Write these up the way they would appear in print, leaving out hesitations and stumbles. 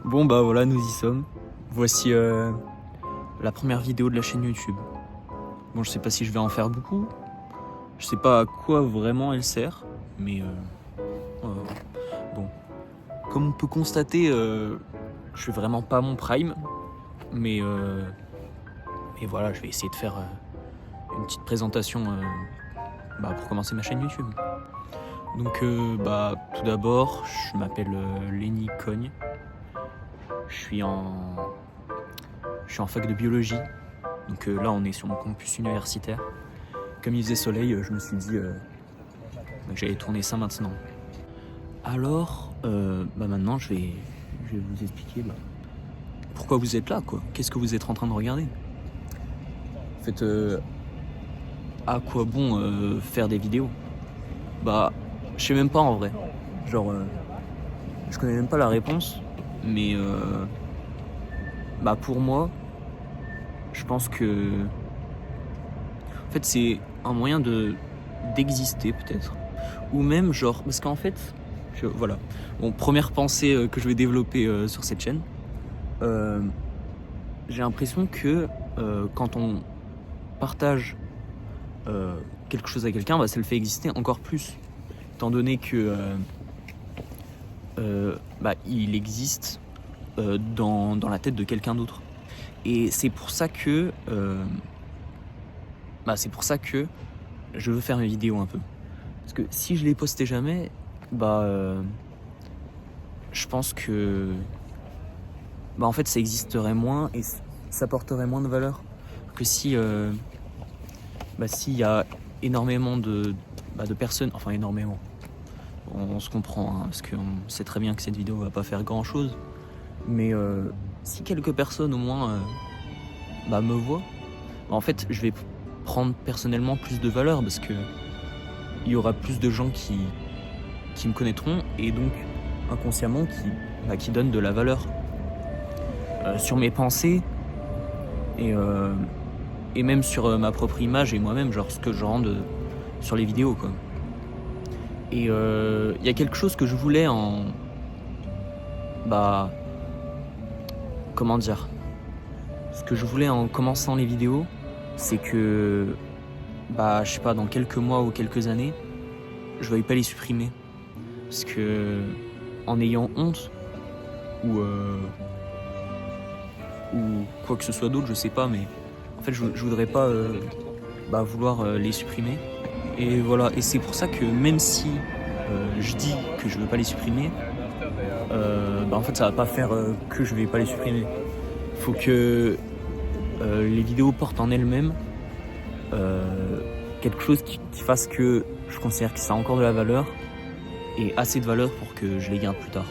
Bon bah voilà, nous y sommes. Voici la première vidéo de la chaîne YouTube. Bon, je sais pas si je vais en faire beaucoup. Je sais pas à quoi vraiment elle sert, mais bon. Comme on peut constater, je suis vraiment pas mon prime, mais voilà, je vais essayer de faire une petite présentation pour commencer ma chaîne YouTube. Donc tout d'abord, je m'appelle Lenny Cogne. Je suis en fac de biologie. Donc là, on est sur mon campus universitaire. Comme il faisait soleil, je me suis dit que j'allais tourner ça maintenant. Alors, maintenant, je vais vous expliquer pourquoi vous êtes là, quoi. Qu'est-ce que vous êtes en train de regarder? En fait, à quoi bon faire des vidéos? Je sais même pas en vrai. Genre, je connais même pas la réponse, mais pour moi, je pense que en fait c'est un moyen d'exister peut-être, ou même genre parce qu'en fait voilà. Bon, première pensée que je vais développer sur cette chaîne, j'ai l'impression que quand on partage quelque chose à quelqu'un, ça le fait exister encore plus, étant donné que il existe dans la tête de quelqu'un d'autre. Et c'est pour ça que je veux faire mes vidéos un peu. Parce que si je les postais jamais, je pense que en fait ça existerait moins et ça porterait moins de valeur que si s'il y a énormément de personnes, enfin énormément. On se comprend, hein, parce qu'on sait très bien que cette vidéo va pas faire grand chose. Mais si quelques personnes au moins me voient, en fait je vais prendre personnellement plus de valeur parce que il y aura plus de gens qui me connaîtront et donc inconsciemment qui donnent de la valeur sur mes pensées et même sur ma propre image et moi-même, genre ce que je rends sur les vidéos, quoi. Et il y a quelque chose que je voulais comment dire, ce que je voulais en commençant les vidéos, c'est que je sais pas, dans quelques mois ou quelques années, je veuille pas les supprimer, parce que en ayant honte ou quoi que ce soit d'autre, je sais pas, mais en fait je voudrais pas vouloir les supprimer. Et voilà, et c'est pour ça que même si je dis que je veux pas les supprimer, en fait ça va pas faire que je vais pas les supprimer. Faut que les vidéos portent en elles-mêmes quelque chose qui fasse que je considère que ça a encore de la valeur et assez de valeur pour que je les garde plus tard.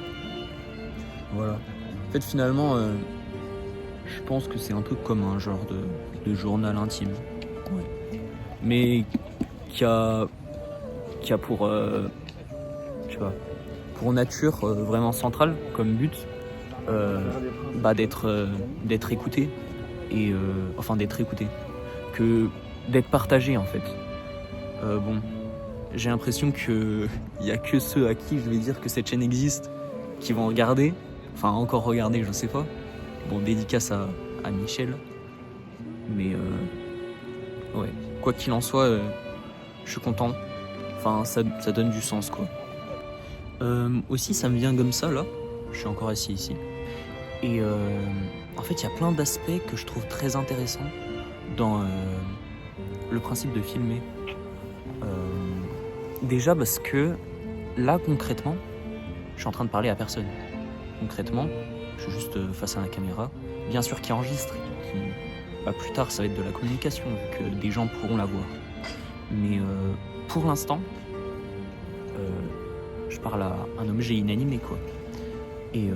Voilà. En fait finalement, je pense que c'est un peu comme un genre de journal intime. Ouais. Mais qui a pour je sais pas, pour nature vraiment centrale comme but d'être écouté et d'être écouté, que d'être partagé en fait. J'ai l'impression que il y a que ceux à qui je vais dire que cette chaîne existe qui vont regarder, enfin encore regarder, je sais pas. Bon, dédicace à Michel, mais ouais, quoi qu'il en soit, je suis content. Enfin, ça donne du sens, quoi. Aussi, ça me vient comme ça, là. Je suis encore assis ici. Et en fait, il y a plein d'aspects que je trouve très intéressants dans le principe de filmer. Déjà parce que là, concrètement, je suis en train de parler à personne. Concrètement, je suis juste face à la caméra. Bien sûr qui enregistre. Plus tard, ça va être de la communication, vu que des gens pourront la voir. Mais pour l'instant, je parle à un objet inanimé, quoi. Et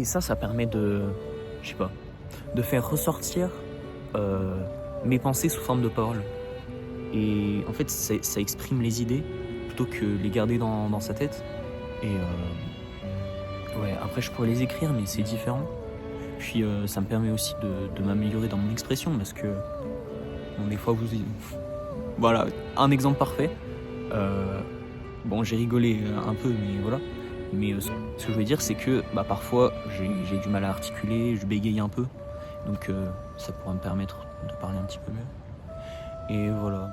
ça permet de faire ressortir mes pensées sous forme de paroles. Et en fait, ça exprime les idées plutôt que les garder dans sa tête. Et ouais, après je pourrais les écrire, mais c'est différent. Puis ça me permet aussi de m'améliorer dans mon expression parce que bon, des fois voilà, un exemple parfait. Bon, j'ai rigolé un peu, mais voilà. Mais ce que je veux dire, c'est que parfois j'ai du mal à articuler, je bégaye un peu. Donc ça pourra me permettre de parler un petit peu mieux. Et voilà.